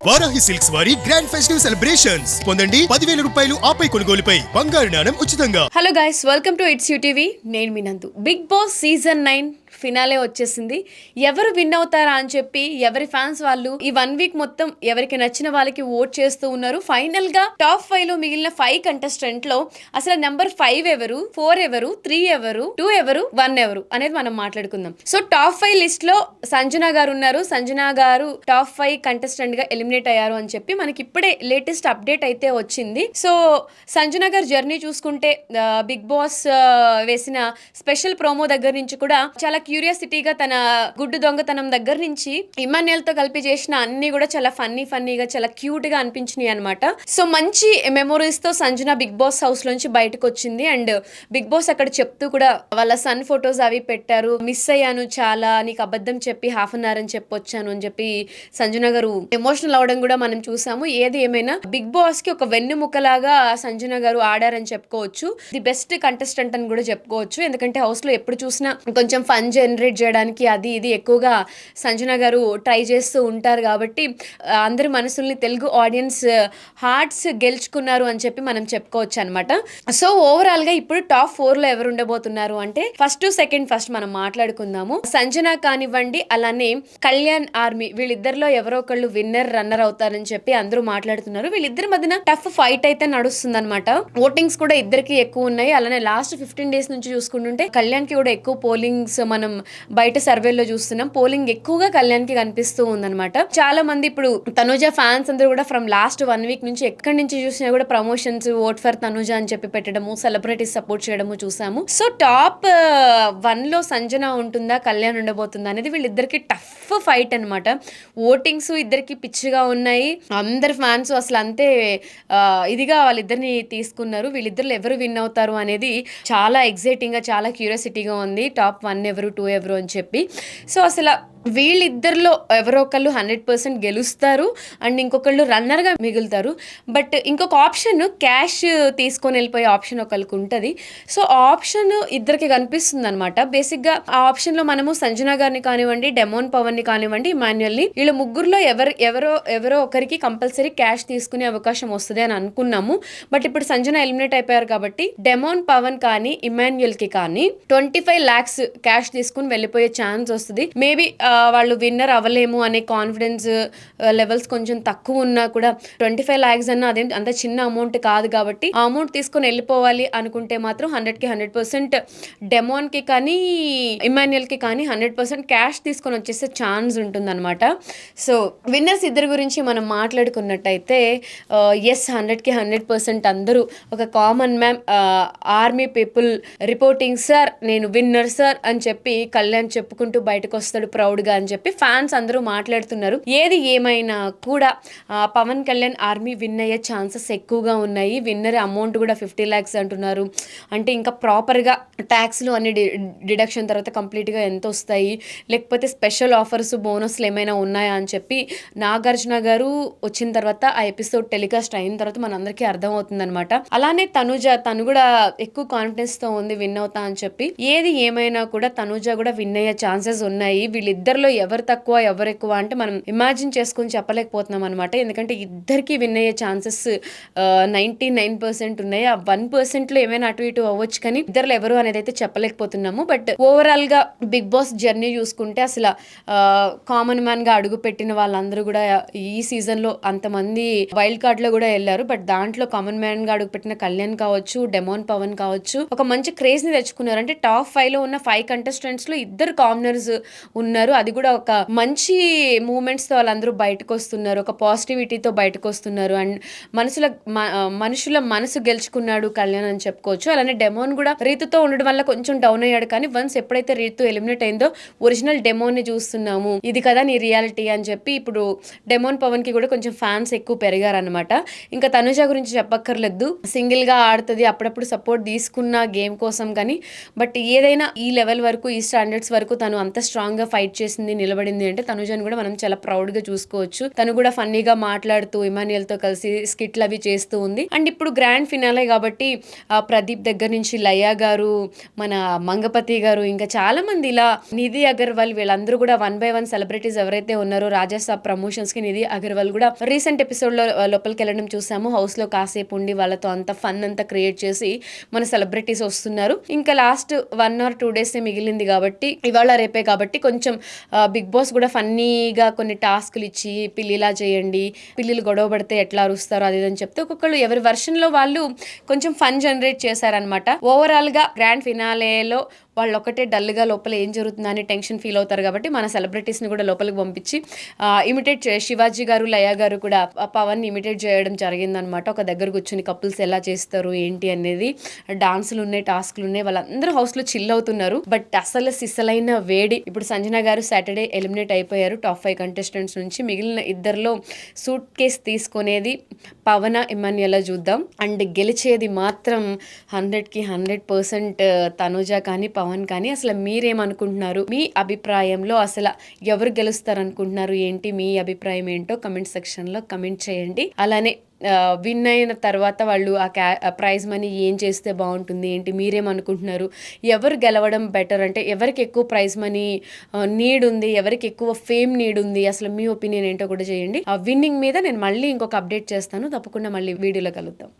Varahi silks వారి grand festive celebrations పొందండి 10,000 రూపాయలు ఆపై కొనుగోలుపై బంగారు నాణెం ఉచితంగా. Hello guys, welcome to it's UTV. నేను మీ నందు. బిగ్ బాస్ సీజన్ 9 ఫినాలే వచ్చేసింది. ఎవరు విన్ అవుతారా అని చెప్పి ఎవరి ఫ్యాన్స్ వాళ్ళు ఈ 1 వీక్ మొత్తం ఎవరికి నచ్చిన వాళ్ళకి ఓట్ చేస్తూ ఉన్నారు. ఫైనల్ గా టాప్ 5 లో మిగిలిన 5 కంటెస్టెంట్ లో అసలు నెంబర్ 5 ఎవరు, 4 ఎవరు, 3 ఎవరు, 2 ఎవరు, 1 ఎవరు అనేది మనం మాట్లాడుకుందాం. సో టాప్ 5 లిస్ట్ లో సంజన గారు ఉన్నారు. సంజన గారు టాప్ 5 కంటెస్టెంట్ గా ఎలిమినేట్ అయ్యారు అని చెప్పి మనకి ఇప్పుడే లేటెస్ట్ అప్డేట్ అయితే వచ్చింది. సో సంజన గారు జర్నీ చూసుకుంటే బిగ్ బాస్ వేసిన స్పెషల్ ప్రోమో దగ్గర నుంచి కూడా చాలా క్యూరియాసిటీగా తన గుడ్డు దొంగతనం దగ్గర నుంచి ఇమాన్యుయల్ తో కలిపి చేసిన అన్ని కూడా చాలా ఫన్నీగా చాలా క్యూట్ గా అనిపించినాయి అనమాట. సో మంచి మెమోరీస్ తో సంజన బిగ్ బాస్ హౌస్ లోంచి బయటకు వచ్చింది. అండ్ బిగ్ బాస్ అక్కడ చెప్తూ కూడా వాళ్ళ సన్ ఫొటోస్ అవి పెట్టారు. మిస్ అయ్యాను చాలా, నీకు అబద్ధం చెప్పి హాఫ్ అన్ అవర్ అని చెప్పొచ్చాను అని చెప్పి సంజన గారు ఎమోషనల్ అవడం కూడా మనం చూసాము. ఏది ఏమైనా బిగ్ బాస్ కి ఒక వెన్నుముక్కలాగా సంజన గారు ఆడారని చెప్పుకోవచ్చు. ది బెస్ట్ కంటెస్టెంట్ అని కూడా చెప్పుకోవచ్చు. ఎందుకంటే హౌస్ లో ఎప్పుడు చూసినా కొంచెం ఫన్ జనరేట్ చేయడానికి అది ఇది ఎక్కువగా సంజన గారు ట్రై చేస్తూ ఉంటారు. కాబట్టి అందరి మనసుల్ని, తెలుగు ఆడియన్స్ హార్ట్స్ గెలుచుకున్నారు అని చెప్పి మనం చెప్పుకోవచ్చు అనమాట. సో ఓవరాల్ గా ఇప్పుడు టాప్ 4 లో ఎవరు ఉండబోతున్నారు అంటే ఫస్ట్ మనం మాట్లాడుకుందాము. సంజన కానివ్వండి, అలానే కళ్యాణ్ ఆర్మీ, వీళ్ళిద్దరిలో ఎవరో ఒకళ్ళు విన్నర్ రన్నర్ అవుతారని చెప్పి అందరూ మాట్లాడుతున్నారు. వీళ్ళిద్దరి మధ్యన టఫ్ ఫైట్ అయితే నడుస్తుంది అనమాట. ఓటింగ్స్ కూడా ఇద్దరికి ఎక్కువ ఉన్నాయి. అలానే లాస్ట్ 15 డేస్ నుంచి చూసుకుంటుంటే కళ్యాణ్ కి కూడా ఎక్కువ పోలింగ్స్ మనం బయట సర్వేలో చూస్తున్నాం. పోలింగ్ ఎక్కువగా కళ్యాణ్ కి కనిపిస్తూ ఉందన్నమాట. చాలా మంది ఇప్పుడు తనుజ ఫ్యాన్స్ అందరూ కూడా ఫ్రమ్ లాస్ట్ 1 వీక్ నుంచి ఎక్కడి నుంచి చూసినా కూడా ప్రమోషన్స్, ఓట్ ఫర్ తనుజ అని చెప్పి పెట్టడము, సెలబ్రిటీస్ సపోర్ట్ చేయడము చూసాము. సో టాప్ 1 లో సంజన ఉంటుందా, కళ్యాణ్ ఉండబోతుందా అనేది వీళ్ళిద్దరికి టఫ్ ఫైట్ అనమాట. ఓటింగ్స్ ఇద్దరికి పిచ్చిగా ఉన్నాయి. అందరు ఫ్యాన్స్ అసలు అంతే ఇదిగా వాళ్ళిద్దరిని తీసుకున్నారు. వీళ్ళిద్దరు ఎవరు విన్ అవుతారు అనేది చాలా ఎగ్జైటింగ్ గా, చాలా క్యూరియాసిటీగా ఉంది. టాప్ 1 ఎవరు, 2 ఎవరు అని చెప్పి. సో అసలు వీళ్ళిద్దరిలో ఎవరో ఒకళ్ళు 100% గెలుస్తారు అండ్ ఇంకొకళ్ళు రన్నర్గా మిగులుతారు. బట్ ఇంకొక ఆప్షన్, క్యాష్ తీసుకొని వెళ్ళిపోయే ఆప్షన్ ఒకరికి ఉంటుంది. సో ఆ ఆప్షన్ ఇద్దరికి కనిపిస్తుంది అనమాట. బేసిక్గా ఆ ఆప్షన్లో మనము సంజన గారిని కానివ్వండి, డెమోన్ పవన్ని కానివ్వండి, ఇమాన్యుయల్ని, వీళ్ళ ముగ్గురులో ఎవరో ఒకరికి కంపల్సరీ క్యాష్ తీసుకునే అవకాశం వస్తుంది అని అనుకున్నాము. బట్ ఇప్పుడు సంజన ఎలిమినేట్ అయిపోయారు కాబట్టి డెమోన్ పవన్ కానీ ఇమాన్యుయల్కి కానీ 25 lakhs క్యాష్ తీసుకుని వెళ్ళిపోయే ఛాన్స్ వస్తుంది. మేబీ వాళ్ళు విన్నర్ అవ్వలేము అనే కాన్ఫిడెన్స్ లెవెల్స్ కొంచెం తక్కువ ఉన్నా కూడా 25 lakhs అన్న అదేం అంత చిన్న అమౌంట్ కాదు కాబట్టి ఆ అమౌంట్ తీసుకొని వెళ్ళిపోవాలి అనుకుంటే మాత్రం 100% డెమోన్ కి కానీ ఇమాన్యుయల్ కి కానీ 100% క్యాష్ తీసుకొని వచ్చేసే ఛాన్స్ ఉంటుంది అనమాట. సో విన్నర్స్ ఇద్దరు గురించి మనం మాట్లాడుకున్నట్టయితే ఎస్ 100% అందరూ ఒక common ma'am army people reporting sir, నేను విన్నర్ సార్ అని చెప్పి కళ్యాణ్ చెప్పుకుంటూ బయటకు వస్తాడు ప్రౌడ్ గా అని చెప్పి ఫ్యాన్స్ అందరూ మాట్లాడుతున్నారు. ఏది ఏమైనా కూడా పవన్ కళ్యాణ్ ఆర్మీ విన్ అయ్యే ఛాన్సెస్ ఎక్కువగా ఉన్నాయి. విన్నర్ అమౌంట్ కూడా 50 lakhs అంటున్నారు. అంటే ఇంకా ప్రాపర్ గా ట్యాక్స్లు అన్ని డిడక్షన్ తర్వాత కంప్లీట్ గా ఎంత వస్తాయి, లేకపోతే స్పెషల్ ఆఫర్స్, బోనస్లు ఏమైనా ఉన్నాయా అని చెప్పి నాగార్జున గారు వచ్చిన తర్వాత ఆ ఎపిసోడ్ టెలికాస్ట్ అయిన తర్వాత మనందరికీ అర్థం అవుతుంది అనమాట. అలానే తను కూడా ఎక్కువ కాన్ఫిడెన్స్ తో ఉంది విన్ అవుతా అని చెప్పి. ఏది ఏమైనా కూడా తనుజ కూడా విన్ అయ్యే ఛాన్సెస్ ఉన్నాయి. వీళ్ళిద్దరిలో ఎవరు తక్కువ ఎవరు ఎక్కువ అంటే మనం ఇమాజిన్ చేసుకుని చెప్పలేకపోతున్నాం అనమాట. ఎందుకంటే ఇద్దరికి విన్ అయ్యే ఛాన్సెస్ 99% ఉన్నాయి. ఆ 1% లో ఏమైనా అటు ఇటు అవ్వచ్చు, కానీ ఇద్దరు ఎవరు అనేది అయితే చెప్పలేకపోతున్నాము. బట్ ఓవరాల్ గా బిగ్ బాస్ జర్నీ చూసుకుంటే అసలు కామన్ మ్యాన్ గా అడుగు పెట్టిన వాళ్ళందరూ కూడా ఈ సీజన్ లో అంతమంది వైల్డ్ కార్డ్ లో కూడా వెళ్ళారు. బట్ దాంట్లో కామన్ మ్యాన్ గా అడుగు పెట్టిన కళ్యాణ్ కావచ్చు, డెమోన్ పవన్ కావచ్చు, ఒక మంచి క్రేజ్ ని తెచ్చుకున్నారు. అంటే టాప్ 5 లో ఉన్న 5 కంటెస్టెంట్స్ లో ఇద్దరు కామనర్స్ ఉన్నారు. అది కూడా ఒక మంచి మూమెంట్స్ తో వాళ్ళందరూ బయటకు వస్తున్నారు, ఒక పాజిటివిటీతో బయటకు వస్తున్నారు. అండ్ మనుషుల మనసు గెలుచుకున్నాడు కళ్యాణ్ అని చెప్పుకోవచ్చు. అలానే డెమోన్ కూడా రీతుతో ఉండడం వల్ల కొంచెం డౌన్ అయ్యాడు, కానీ వన్స్ ఎప్పుడైతే రీతు ఎలిమినేట్ అయిందో ఒరిజినల్ డెమోన్ ని చూస్తున్నాము, ఇది కదా నీ రియాలిటీ అని చెప్పి ఇప్పుడు డెమోన్ పవన్ కి కూడా కొంచెం ఫ్యాన్స్ ఎక్కువ పెరిగారనమాట. ఇంకా తనుజ గురించి చెప్పక్కర్లేదు, సింగిల్ గా ఆడుతుంది, అప్పుడప్పుడు సపోర్ట్ తీసుకున్న గేమ్ కోసం కానీ. బట్ ఏదైనా ఈ లెవెల్ వరకు, ఈ స్టాండర్డ్స్ వరకు తను అంత స్ట్రాంగ్ గా ఫైట్ చేసింది, నిలబడింది అంటే తనుజని కూడా మనం చాలా ప్రౌడ్ గా చూసుకోవచ్చు. తను కూడా ఫన్నీగా మాట్లాడుతూ ఇమాన్యుయల్ తో కలిసి స్కిట్లు అవి చేస్తూ ఉంది. అండ్ ఇప్పుడు గ్రాండ్ ఫినాలే కాబట్టి ప్రదీప్ దగ్గర నుంచి లయ గారు, మన మంగపతి గారు, ఇంకా చాలా మంది ఇలా నిధి అగర్వాల్ వీళ్ళందరూ కూడా 1 by 1 సెలబ్రిటీస్ ఎవరైతే ఉన్నారో రాజాసాబ్ ప్రమోషన్స్ కి నిధి అగర్వాల్ కూడా రీసెంట్ ఎపిసోడ్ లో లోపలికి వెళ్ళడం చూసాము. హౌస్ లో కాసేపు ఉండి వాళ్ళతో అంత ఫన్ అంతా క్రియేట్ చేసి మన సెలబ్రిటీస్ వస్తున్నారు. ఇంకా లాస్ట్ 1 or 2 days మిగిలింది కాబట్టి ఇవాళ రేపే కాబట్టి కొంచెం బిగ్ బాస్ కూడా ఫన్నీగా కొన్ని టాస్క్లు ఇచ్చి పిల్లిలా చేయండి, పిల్లిలు గొడవ పడితే ఎట్లా అరుస్తారో అది అని చెప్తే ఒక్కొక్కళ్ళు ఎవరి వర్షన్ లో వాళ్ళు కొంచెం ఫన్ జనరేట్ చేశారనమాట. ఓవరాల్ గా గ్రాండ్ ఫినాలేలో వాళ్ళు ఒకటే డల్గా లోపల ఏం జరుగుతుందా అని టెన్షన్ ఫీల్ అవుతారు కాబట్టి మన సెలబ్రిటీస్ని కూడా లోపలికి పంపించి ఇమిటేట్ శివాజీ గారు, లయ గారు కూడా పవన్ ఇమిటేట్ చేయడం జరిగిందనమాట. ఒక దగ్గర కూర్చొని కపుల్స్ ఎలా చేస్తారు ఏంటి అనేది, డాన్సులు ఉన్నాయి, టాస్క్లు ఉన్నాయి, వాళ్ళందరూ హౌస్లో చిల్ అవుతున్నారు. బట్ అసలు సిసలైన వేడి ఇప్పుడు సంజన గారు సాటర్డే ఎలిమినేట్ అయిపోయారు టాప్ 5 కంటెస్టెంట్స్ నుంచి. మిగిలిన ఇద్దరిలో సూట్ కేస్ తీసుకునేది పవన, ఇమాన్యుయల్ చూద్దాం. అండ్ గెలిచేది మాత్రం 100కి 100% తనుజ కానీ పవన్ కానీ. అసలు మీరేమనుకుంటున్నారు? మీ అభిప్రాయంలో అసలు ఎవరు గెలుస్తారు అనుకుంటున్నారు? ఏంటి మీ అభిప్రాయం ఏంటో కమెంట్ సెక్షన్ లో కమెంట్ చేయండి. అలానే విన్ అయిన తర్వాత వాళ్ళు ఆ ప్రైజ్ మనీ ఏం చేస్తే బాగుంటుంది ఏంటి, మీరేమనుకుంటున్నారు? ఎవరు గెలవడం బెటర్, అంటే ఎవరికి ఎక్కువ ప్రైజ్ మనీ నీడ్ ఉంది, ఎవరికి ఎక్కువ ఫేమ్ నీడ్ ఉంది, అసలు మీ ఒపీనియన్ ఏంటో కూడా చేయండి. ఆ విన్నింగ్ మీద నేను మళ్ళీ ఇంకొక అప్డేట్ చేస్తాను. తప్పకుండా మళ్ళీ వీడియోలో కలుద్దాం.